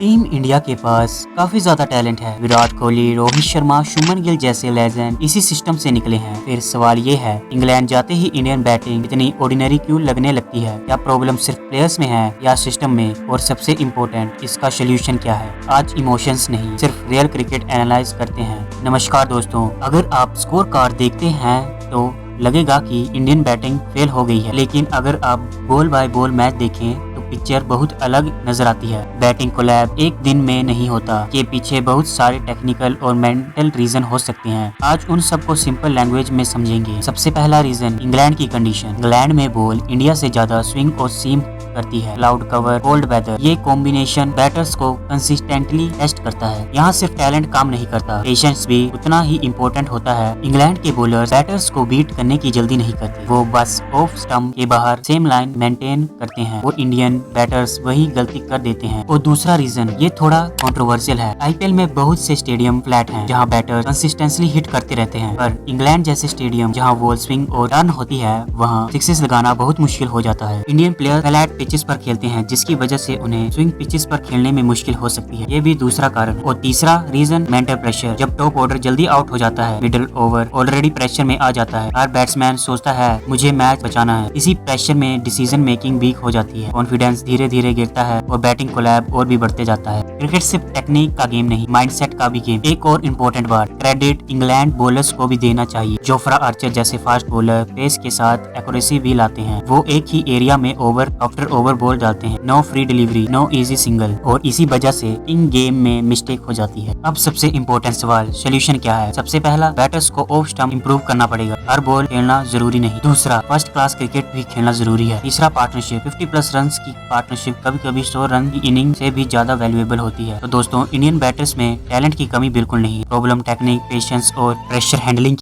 Team India के पास काफी ज्यादा टैलेंट है। विराट कोहली, रोहित शर्मा, शुभमन गिल जैसे लेजेंड इसी सिस्टम से निकले हैं। फिर सवाल ये है, इंग्लैंड जाते ही इंडियन बैटिंग इतनी ऑर्डिनरी क्यों लगने लगती है? क्या प्रॉब्लम सिर्फ प्लेयर्स में है या सिस्टम में? और सबसे इम्पोर्टेंट, इसका सोल्यूशन क्या है? आज इमोशंस नहीं, सिर्फ रियल क्रिकेट एनालाइज करते हैं। नमस्कार दोस्तों, अगर आप स्कोर कार्ड देखते हैं तो लगेगा कि इंडियन बैटिंग फेल हो गई है, लेकिन अगर आप बॉल बाय बॉल मैच देखें तो पिक्चर बहुत अलग नजर आती है। बैटिंग कोलैब एक दिन में नहीं होता, के पीछे बहुत सारे टेक्निकल और मेंटल रीजन हो सकते हैं। आज उन सबको सिंपल लैंग्वेज में समझेंगे। सबसे पहला रीजन, इंग्लैंड की कंडीशन। इंग्लैंड में बॉल इंडिया से ज्यादा स्विंग और सीम करती है। क्लाउड कवर, कोल्ड वेदर, ये कॉम्बिनेशन बैटर्स को कंसिस्टेंटली टेस्ट करता है। यहाँ सिर्फ टैलेंट काम नहीं करता, पेशेंस भी उतना ही इम्पोर्टेंट होता है। इंग्लैंड के बॉलर्स बैटर्स को बीट करने की जल्दी नहीं करते, वो बस ऑफ स्टंप के बाहर सेम लाइन मेंटेन करते हैं। वो इंडियन बैटर्स वही गलती कर देते हैं। और दूसरा रीजन, ये थोड़ा कंट्रोवर्शियल है। आईपीएल में बहुत से स्टेडियम फ्लैट हैं जहाँ बैटर कंसिस्टेंटली हिट करते रहते हैं, पर इंग्लैंड जैसे स्टेडियम जहाँ बॉल स्विंग और टर्न होती है वहाँ सिक्सेस लगाना बहुत मुश्किल हो जाता है। इंडियन प्लेयर फ्लैट पिचेस पर खेलते हैं, जिसकी वजह से उन्हें स्विंग पिचेस पर खेलने में मुश्किल हो सकती है। ये भी दूसरा कारण। और तीसरा रीजन, मेंटल प्रेशर। जब टॉप ऑर्डर जल्दी आउट हो जाता है, मिडिल ओवर ऑलरेडी प्रेशर में आ जाता है, हर बैट्समैन सोचता है मुझे मैच बचाना है। इसी प्रेशर में डिसीजन मेकिंग वीक हो जाती है, कॉन्फिडेंस धीरे धीरे गिरता है और बैटिंग कोलैब और भी बढ़ते जाता है। क्रिकेट सिर्फ टेक्निक का गेम नहीं, माइंडसेट का भी गेम। एक और इम्पोर्टेंट बात, क्रेडिट इंग्लैंड बॉलर्स को भी देना चाहिए। जोफ्रा आर्चर जैसे फास्ट बॉलर पेस के साथ एक्यूरेसी भी लाते हैं। वो एक ही एरिया में ओवर आफ्टर ओवर बॉल डालते हैं, no free delivery, no easy single, और इसी वजह से इन गेम में मिस्टेक हो जाती है। अब सबसे इम्पोर्टेंट सवाल, सोल्यूशन क्या है? सबसे पहला, बैटर्स को ऑफ स्टंप इंप्रूव करना पड़ेगा। हर बॉल खेलना जरूरी नहीं। दूसरा, फर्स्ट क्लास क्रिकेट भी खेलना जरूरी है। तीसरा, पार्टनरशिप। 50+ रन की पार्टनरशिप कभी कभी 100 रन की इनिंग से भी ज्यादा वैल्यूएबल होती है। तो दोस्तों, इंडियन बैटर्स में टैलेंट की कमी बिल्कुल नहीं, प्रॉब्लम टेक्निक, पेशेंस और प्रेशर हैंडलिंग